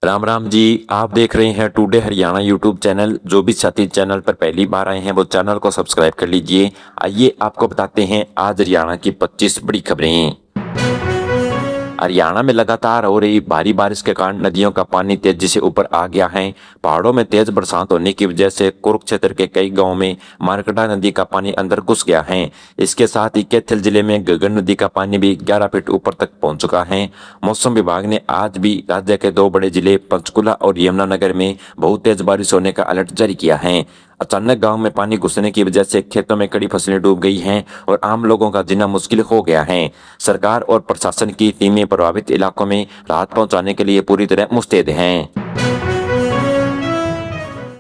राम राम जी। आप देख रहे हैं टुडे हरियाणा यूट्यूब चैनल। जो भी साथी चैनल पर पहली बार आए हैं वो चैनल को सब्सक्राइब कर लीजिए। आइए आपको बताते हैं आज हरियाणा की 25 बड़ी खबरें। हरियाणा में लगातार हो रही भारी बारिश के कारण नदियों का पानी तेजी से ऊपर आ गया है। पहाड़ों में तेज बरसात होने की वजह से कुरुक्षेत्र के कई गांवों में मारकंडा नदी का पानी अंदर घुस गया है। इसके साथ ही कैथल जिले में गगन नदी का पानी भी 11 फीट ऊपर तक पहुंच चुका है। मौसम विभाग ने आज भी राज्य के दो बड़े जिले पंचकुला और यमुनानगर में बहुत तेज बारिश होने का अलर्ट जारी किया है। अचानक गांव में पानी घुसने की वजह से खेतों में कड़ी फसलें डूब गई हैं और आम लोगों का जीना मुश्किल हो गया है। सरकार और प्रशासन की टीमें प्रभावित इलाकों में राहत पहुंचाने के लिए पूरी तरह मुस्तैद हैं।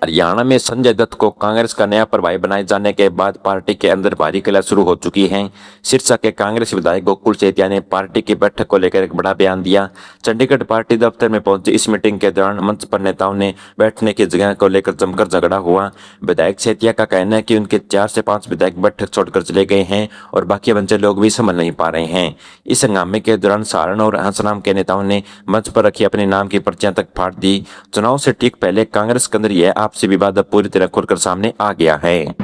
हरियाणा में संजय दत्त को कांग्रेस का नया प्रभारी बनाए जाने के बाद पार्टी के अंदर भारी कलह शुरू हो चुकी है। सिरसा के कांग्रेस विधायक गोकुल सेतिया ने पार्टी की बैठक को लेकर एक बड़ा बयान दिया। चंडीगढ़ पार्टी दफ्तर में पहुंची इस मीटिंग के दौरान मंच पर नेताओं ने बैठने की जगह को लेकर जमकर झगड़ा हुआ। विधायक सेतिया का कहना है कि उनके 4 से 5 विधायक बैठक छोड़कर चले गए हैं और बाकी बचे लोग भी समझ नहीं पा रहे हैं। इस हंगामे के दौरान सारण और हंसराम के नेताओं ने मंच पर रखी अपने नाम की पर्चियां तक फाड़ दी। चुनाव से ठीक पहले कांग्रेस के अंदर यह आपसी विवाद अब पूरी तरह खुलकर सामने आ गया है।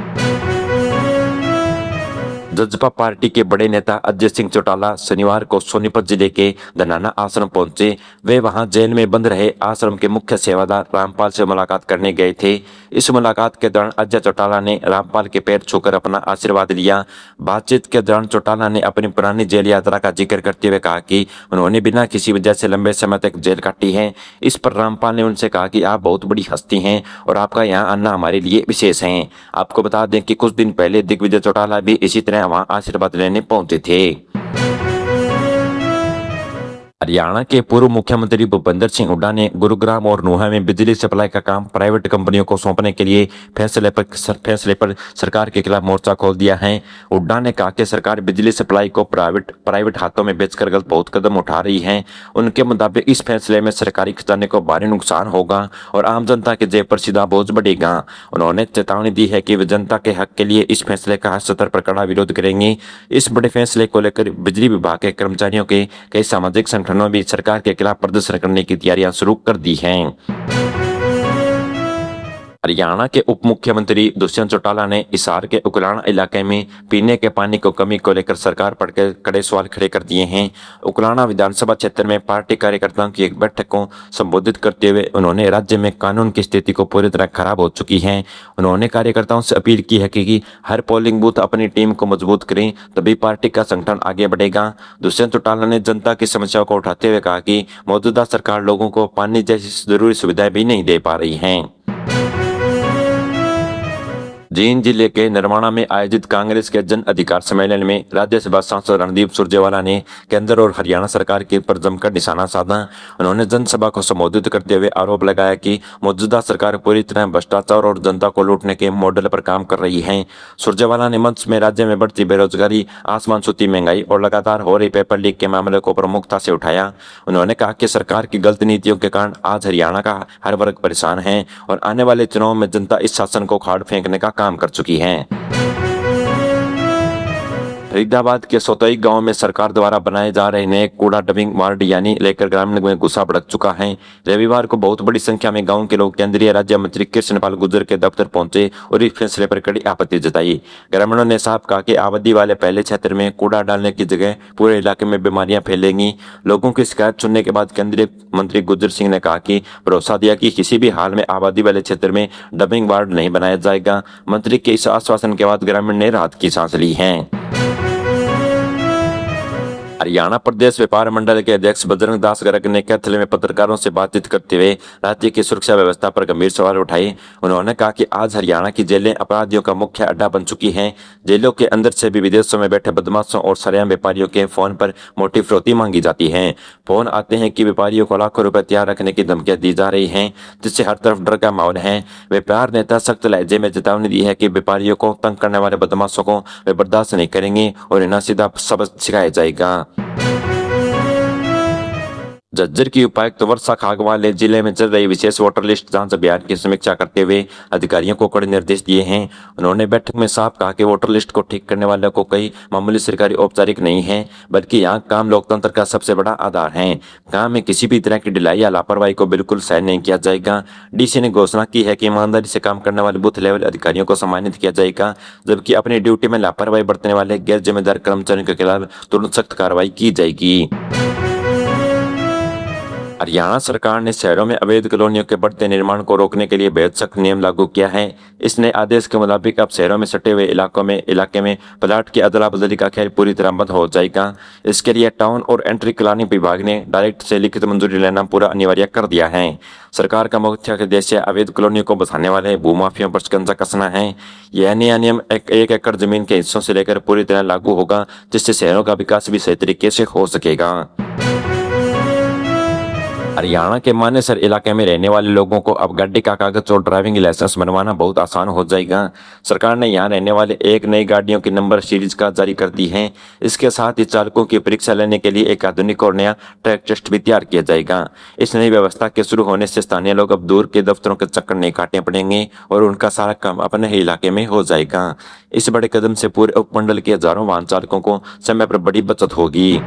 जजपा पार्टी के बड़े नेता अजय सिंह चौटाला शनिवार को सोनीपत जिले के धनाना आश्रम पहुंचे। वे वहां जेल में बंद रहे आश्रम के मुख्य सेवादार रामपाल से मुलाकात करने गए थे। इस मुलाकात के दौरान अजय चौटाला ने रामपाल के पैर छूकर अपना आशीर्वाद लिया। बातचीत के दौरान चौटाला ने अपनी पुरानी जेल यात्रा का जिक्र करते हुए कहा कि उन्होंने बिना किसी वजह से लंबे समय तक जेल काटी है। इस पर रामपाल ने उनसे कहा कि आप बहुत बड़ी हस्ती हैं और आपका यहाँ आना हमारे लिए विशेष है। आपको बता दें कि कुछ दिन पहले दिग्विजय चौटाला भी इसी तरह वहां आशीर्वाद लेने पहुंचे थे। हरियाणा के पूर्व मुख्यमंत्री भूपेंद्र सिंह हुड्डा ने गुरुग्राम और नूंह में बिजली सप्लाई का काम प्राइवेट कंपनियों को सौंपने के लिए फैसले पर सरकार के खिलाफ मोर्चा खोल दिया है। हुड्डा ने कहा कि सरकार बिजली सप्लाई को प्राइवेट हाथों में बेचकर गलत बहुत कदम उठा रही है। उनके मुताबिक इस फैसले में सरकारी खजाने को भारी नुकसान होगा और आम जनता के जेब पर सीधा बोझ बढ़ेगा। उन्होंने चेतावनी दी है कि वे जनता के हक के लिए इस फैसले का हर स्तर पर कड़ा विरोध करेंगे। इस बड़े फैसले को लेकर बिजली विभाग के कर्मचारियों के कई सामाजिक संगठनों भी सरकार के खिलाफ प्रदर्शन करने की तैयारियां शुरू कर दी हैं। हरियाणा के उप मुख्यमंत्री दुष्यंत चौटाला ने हिसार के उकलाना इलाके में पीने के पानी को कमी को लेकर सरकार पर कड़े सवाल खड़े कर दिए हैं। उकलाना विधानसभा क्षेत्र में पार्टी कार्यकर्ताओं की एक बैठक को संबोधित करते हुए उन्होंने राज्य में कानून की स्थिति को पूरी तरह खराब हो चुकी है। उन्होंने कार्यकर्ताओं से अपील की है कि हर पोलिंग बूथ अपनी टीम को मजबूत करें, तभी पार्टी का संगठन आगे बढ़ेगा। दुष्यंत चौटाला ने जनता की समस्याओं को उठाते हुए कहा कि मौजूदा सरकार लोगों को पानी जैसी जरूरी सुविधाएं भी नहीं दे पा रही है। जींद जिले के नरवाना में आयोजित कांग्रेस के जन अधिकार सम्मेलन में राज्यसभा सांसद रणदीप सुरजेवाला ने केंद्र और हरियाणा सरकार के ऊपर जमकर निशाना साधा। उन्होंने जनसभा को संबोधित करते हुए आरोप लगाया कि मौजूदा सरकार पूरी तरह भ्रष्टाचार और जनता को लूटने के मॉडल पर काम कर रही है। सुरजेवाला ने मंच में राज्य में बढ़ती बेरोजगारी, आसमान छूती महंगाई और लगातार हो रही पेपर लीक के मामले को प्रमुखता से उठाया। उन्होंने कहा कि सरकार की गलत नीतियों के कारण आज हरियाणा का हर वर्ग परेशान है और आने वाले चुनाव में जनता इस शासन को खाड़ फेंकने का काम कर चुकी है। फरीदाबाद के सोतई गांव में सरकार द्वारा बनाए जा रहे नए कूड़ा डंपिंग वार्ड यानी लेकर ग्रामीण में गुस्सा भड़क चुका है। रविवार को बहुत बड़ी संख्या में गांव के लोग केंद्रीय राज्य मंत्री कृष्णपाल गुर्जर के दफ्तर पहुंचे और इस फैसले पर कड़ी आपत्ति जताई। ग्रामीणों ने साफ कहा कि आबादी वाले पहले क्षेत्र में कूड़ा डालने की जगह पूरे इलाके में बीमारियां फैलेंगी। लोगों की शिकायत सुनने के बाद केंद्रीय मंत्री गुर्जर सिंह ने कहा कि भरोसा दिया कि किसी भी हाल में आबादी वाले क्षेत्र में डंपिंग वार्ड नहीं बनाया जाएगा। मंत्री के इस आश्वासन के बाद ग्रामीण ने राहत की सांस ली है। हरियाणा प्रदेश व्यापार मंडल के अध्यक्ष बजरंग दास गर्ग ने कैथल में पत्रकारों से बातचीत करते हुए राज्य की सुरक्षा व्यवस्था पर गंभीर सवाल उठाए। उन्होंने कहा कि आज हरियाणा की जेलें अपराधियों का मुख्य अड्डा बन चुकी हैं। जेलों के अंदर से भी विदेशों में बैठे बदमाशों और सरेआम व्यापारियों के फोन पर मोटी फिरौती मांगी जाती है। फोन आते हैं कि व्यापारियों को लाखों रुपए तैयार रखने की धमकियां दी जा रही हैं, जिससे हर तरफ डर का माहौल है। व्यापार नेता सख्त लहजे में चेतावनी दी है कि व्यापारियों को तंग करने वाले बदमाशों को वे बर्दाश्त नहीं करेंगे और इन्हें सीधा सबक सिखाया जाएगा। झज्जर की उपायुक्त वर्षा खागवान ने जिले में चल रही विशेष वोटर लिस्ट जांच अभियान की समीक्षा करते हुए अधिकारियों को कड़े निर्देश दिए हैं। उन्होंने बैठक में साफ कहा कि वोटर लिस्ट को ठीक करने वालों को कोई मामूली सरकारी औपचारिक नहीं है, बल्कि यहाँ काम लोकतंत्र का सबसे बड़ा आधार है। काम में किसी भी तरह की ढिलाई या लापरवाही को बिल्कुल सहन नहीं किया जाएगा। डीसी ने घोषणा की है कि ईमानदारी से काम करने वाले बूथ लेवल अधिकारियों को सम्मानित किया जाएगा, जबकि अपनी ड्यूटी में लापरवाही बरतने वाले गैर जिम्मेदार कर्मचारियों के खिलाफ तुरंत सख्त कार्रवाई की जाएगी। हरियाणा सरकार ने शहरों में अवैध कॉलोनियों के बढ़ते निर्माण को रोकने के लिए बेहद सख्त नियम लागू किया है। इस नए आदेश के मुताबिक अब शहरों में सटे हुए इलाके में प्लाट की अदला बदली का खेल पूरी तरह बंद हो जाएगा। इसके लिए टाउन और एंट्री प्लानिंग विभाग ने डायरेक्ट से लिखित मंजूरी लेना पूरा अनिवार्य कर दिया है। सरकार का मुख्य उद्देश्य अवैध कॉलोनियों को बसाने वाले भूमाफियों पर शिकंजा कसना है। यह नया नियम 1 एकड़ जमीन के हिस्सों से लेकर पूरी तरह लागू होगा, जिससे शहरों का विकास भी सही तरीके से हो सकेगा। हरियाणा के मानेसर इलाके में रहने वाले लोगों को अब गाड़ी का कागज और ड्राइविंग लाइसेंस बनवाना बहुत आसान हो जाएगा। सरकार ने यहां रहने वाले एक नई गाड़ियों की नंबर सीरीज का जारी कर दी है। इसके साथ ही चालकों की परीक्षा लेने के लिए एक आधुनिक और नया ट्रैक टेस्ट भी तैयार किया जाएगा। इस नई व्यवस्था के शुरू होने से स्थानीय लोग अब दूर के दफ्तरों के चक्कर नहीं काटने पड़ेंगे और उनका सारा काम अपने ही इलाके में हो जाएगा। इस बड़े कदम से पूरे उपमंडल के हजारों वाहन चालकों को समय पर बड़ी बचत होगी।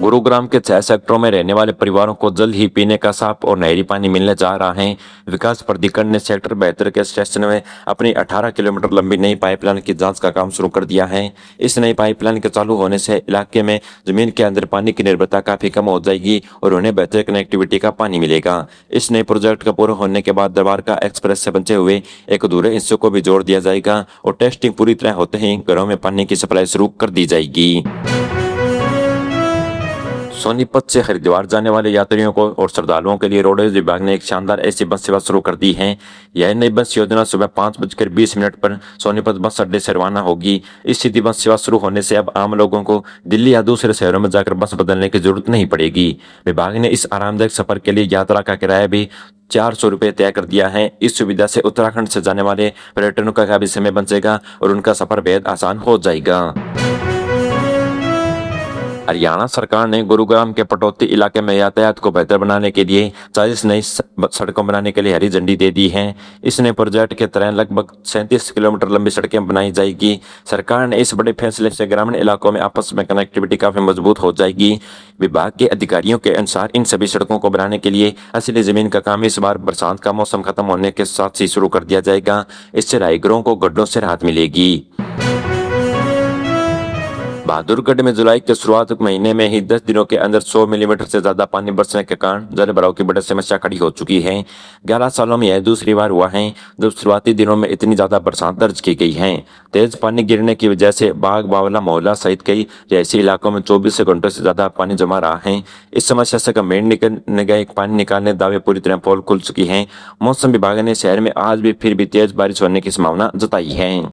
गुरुग्राम के 6 सेक्टरों में रहने वाले परिवारों को जल्द ही पीने का साफ और नहरी पानी मिलने जा रहा है। विकास प्राधिकरण ने सेक्टर 72 के स्टेशन में अपनी 18 किलोमीटर लंबी नई पाइपलाइन की जांच का काम शुरू कर दिया है। इस नई पाइपलाइन के चालू होने से इलाके में जमीन के अंदर पानी की निर्भरता काफी कम हो जाएगी और उन्हें बेहतर कनेक्टिविटी का पानी मिलेगा। इस नए प्रोजेक्ट का पूरा होने के बाद द्वारका एक्सप्रेस से बचे हुए एक अधूरे हिस्सों को भी जोड़ दिया जाएगा और टेस्टिंग पूरी तरह होते ही घरों में पानी की सप्लाई शुरू कर दी जाएगी। सोनीपत से हरिद्वार जाने वाले यात्रियों को और श्रद्धालुओं के लिए रोडवेज विभाग ने एक शानदार ऐसी बस सेवा शुरू कर दी है। यह नई बस योजना सुबह 5:20 पर सोनीपत बस अड्डे से रवाना होगी। इस सीधी बस सेवा शुरू होने से अब आम लोगों को दिल्ली या दूसरे शहरों में जाकर बस बदलने की जरूरत नहीं पड़ेगी। विभाग ने इस आरामदायक सफर के लिए यात्रा का किराया भी 400 रुपये तय कर दिया है। इस सुविधा से उत्तराखंड से जाने वाले पर्यटकों का भी समय बचेगा और उनका सफर बेहद आसान हो जाएगा। हरियाणा सरकार ने गुरुग्राम के पटौती इलाके में यातायात को बेहतर बनाने के लिए 40 नई सड़कों बनाने के लिए हरी झंडी दे दी है। इस नए प्रोजेक्ट के तहत लगभग 37 किलोमीटर लंबी सड़कें बनाई जाएगी। सरकार ने इस बड़े फैसले से ग्रामीण इलाकों में आपस में कनेक्टिविटी काफी मजबूत हो जाएगी। विभाग के अधिकारियों के अनुसार इन सभी सड़कों को बनाने के लिए असली जमीन का काम इस बार बरसात का मौसम खत्म होने के साथ ही शुरू कर दिया जाएगा। इससे राहगीरों को गड्ढों से राहत मिलेगी। बहादुरगढ़ में जुलाई के शुरुआत महीने में ही 10 दिनों के अंदर 100 मिलीमीटर से ज्यादा पानी बरसने के कारण जल भराव की बड़ी समस्या खड़ी हो चुकी है। 11 सालों में यह दूसरी बार हुआ है जब शुरुआती दिनों में इतनी ज्यादा बरसात दर्ज की गई है। तेज पानी गिरने की वजह से बाग बावला मोहल्ला सहित कई रिहायशी इलाकों में 24 घंटों से ज्यादा पानी जमा रहा है। इस समस्या से गंभीर पानी निकालने दावे पूरी तरह पोल खुल चुकी है। मौसम विभाग ने शहर में आज भी फिर भी तेज बारिश होने की संभावना जताई है।